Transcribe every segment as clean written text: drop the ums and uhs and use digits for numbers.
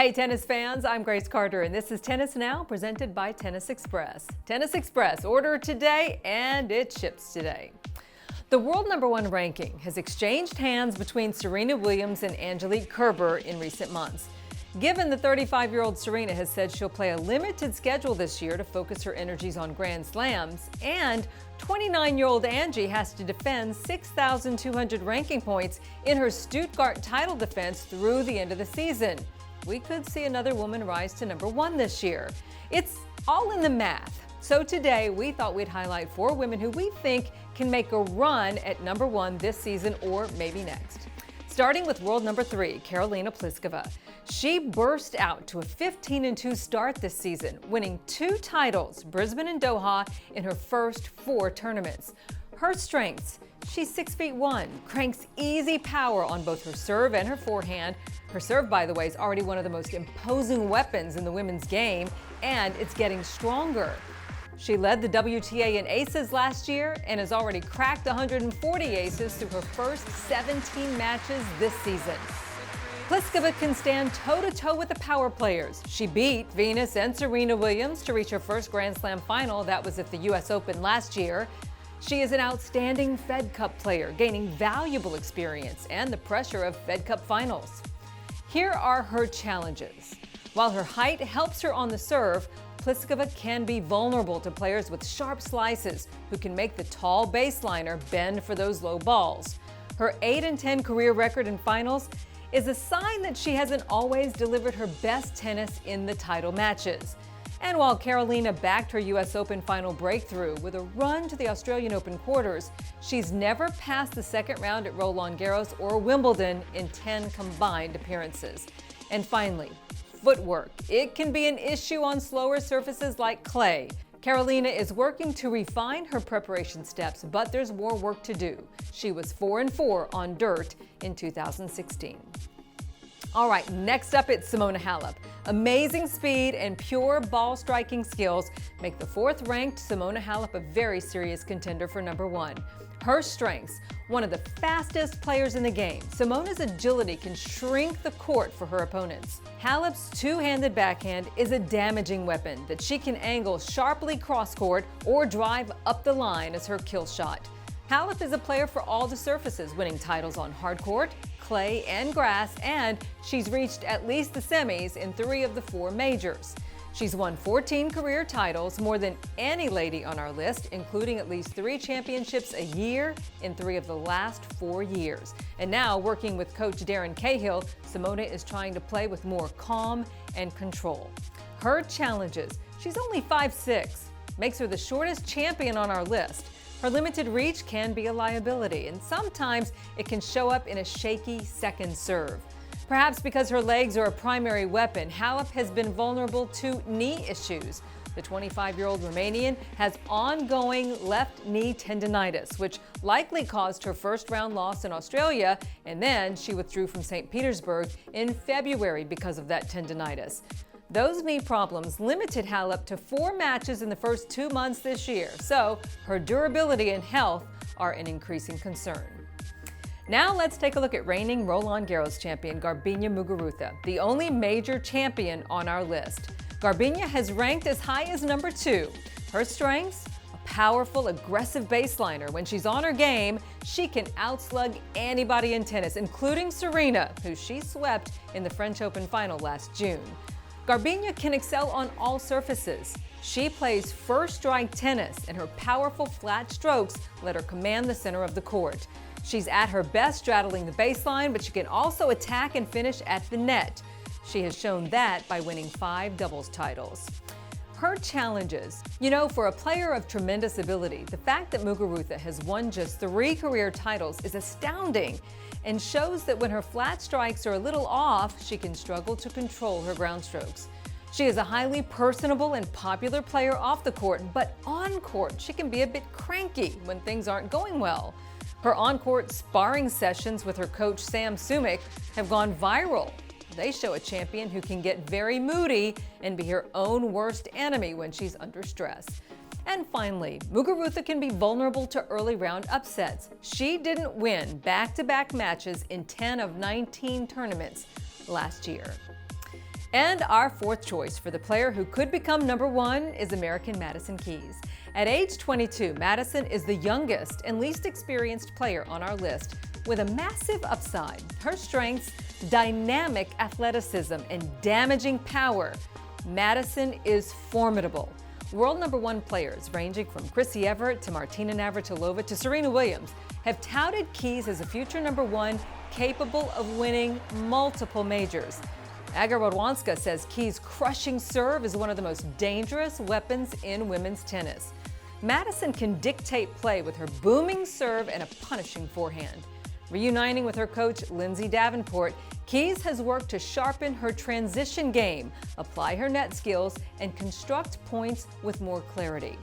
Hey tennis fans, I'm Grace Carter and this is Tennis Now presented by Tennis Express. Tennis Express, order today and it ships today. The world #1 ranking has exchanged hands between Serena Williams and Angelique Kerber in recent months. Given the 35-year-old Serena has said she'll play a limited schedule this year to focus her energies on Grand Slams, and 29-year-old Angie has to defend 6,200 ranking points in her Stuttgart title defense through the end of the season, we could see another woman rise to #1 this year. It's all in the math. So today we thought we'd highlight 4 women who we think can make a run at #1 this season or maybe next. Starting with world #3, Karolina Kurkova. She burst out to a 15-2 start this season, winning 2 titles, Brisbane and Doha, in her first 4 tournaments. Her strengths: she's 6'1", cranks easy power on both her serve and her forehand. Her serve, by the way, is already one of the most imposing weapons in the women's game, and it's getting stronger. She led the WTA in aces last year and has already cracked 140 aces through her first 17 matches this season. Pliskova can stand toe-to-toe with the power players. She beat Venus and Serena Williams to reach her first Grand Slam final. That was at the U.S. Open last year. She is an outstanding Fed Cup player, gaining valuable experience and the pressure of Fed Cup finals. Here are her challenges. While her height helps her on the serve, Pliskova can be vulnerable to players with sharp slices who can make the tall baseliner bend for those low balls. Her 8-10 career record in finals is a sign that she hasn't always delivered her best tennis in the title matches. And while Karolina backed her U.S. Open final breakthrough with a run to the Australian Open quarters, she's never passed the second round at Roland Garros or Wimbledon in 10 combined appearances. And finally, footwork. It can be an issue on slower surfaces like clay. Karolina is working to refine her preparation steps, but there's more work to do. She was 4-4 on dirt in 2016. All right, next up it's Simona Halep. Amazing speed and pure ball striking skills make the 4th-ranked Simona Halep a very serious contender for #1. Her strengths: one of the fastest players in the game, Simona's agility can shrink the court for her opponents. Halep's two-handed backhand is a damaging weapon that she can angle sharply cross-court or drive up the line as her kill shot. Halep is a player for all the surfaces, winning titles on hard court, clay, and grass, and she's reached at least the semis in 3 of the 4 majors. She's won 14 career titles, more than any lady on our list, including at least 3 championships a year in 3 of the last 4 years. And now, working with coach Darren Cahill, Simona is trying to play with more calm and control. Her challenges: she's only 5'6", makes her the shortest champion on our list. Her limited reach can be a liability, and sometimes it can show up in a shaky second serve. Perhaps because her legs are a primary weapon, Halep has been vulnerable to knee issues. The 25-year-old Romanian has ongoing left knee tendinitis, which likely caused her first-round loss in Australia, and then she withdrew from St. Petersburg in February because of that tendinitis. Those knee problems limited Halep to 4 matches in the first 2 months this year, so her durability and health are an increasing concern. Now let's take a look at reigning Roland Garros champion Garbine Muguruza, the only major champion on our list. Garbine has ranked as high as #2. Her strengths: a powerful, aggressive baseliner. When she's on her game, she can outslug anybody in tennis, including Serena, who she swept in the French Open final last June. Garbine can excel on all surfaces. She plays first-strike tennis, and her powerful flat strokes let her command the center of the court. She's at her best straddling the baseline, but she can also attack and finish at the net. She has shown that by winning 5 doubles titles. Her challenges: for a player of tremendous ability, the fact that Muguruza has won just 3 career titles is astounding and shows that when her flat strikes are a little off, she can struggle to control her ground strokes. She is a highly personable and popular player off the court, but on court, she can be a bit cranky when things aren't going well. Her on-court sparring sessions with her coach Sam Sumik have gone viral. They show a champion who can get very moody and be her own worst enemy when she's under stress. And finally, Muguruza can be vulnerable to early round upsets. She didn't win back-to-back matches in 10 of 19 tournaments last year. And our fourth choice for the player who could become number one is American Madison Keys. At age 22, Madison is the youngest and least experienced player on our list with a massive upside. Her strengths, dynamic athleticism, and damaging power. Madison is formidable. World number one players ranging from Chrissy Everett to Martina Navratilova to Serena Williams have touted Keys as a future number one capable of winning multiple majors. Aga Radwanska says Keys' crushing serve is one of the most dangerous weapons in women's tennis. Madison can dictate play with her booming serve and a punishing forehand. Reuniting with her coach, Lindsay Davenport, Keys has worked to sharpen her transition game, apply her net skills, and construct points with more clarity.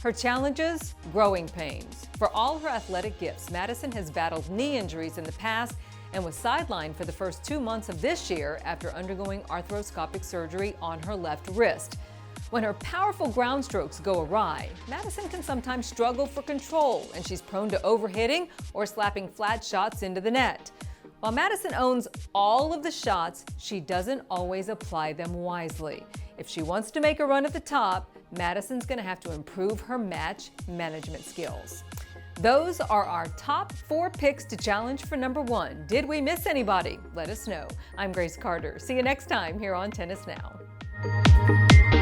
Her challenges? Growing pains. For all her athletic gifts, Madison has battled knee injuries in the past and was sidelined for the first 2 months of this year after undergoing arthroscopic surgery on her left wrist. When her powerful ground strokes go awry, Madison can sometimes struggle for control, and she's prone to overhitting or slapping flat shots into the net. While Madison owns all of the shots, she doesn't always apply them wisely. If she wants to make a run at the top, Madison's going to have to improve her match management skills. Those are our top 4 picks to challenge for number one. Did we miss anybody? Let us know. I'm Grace Carter. See you next time here on Tennis Now.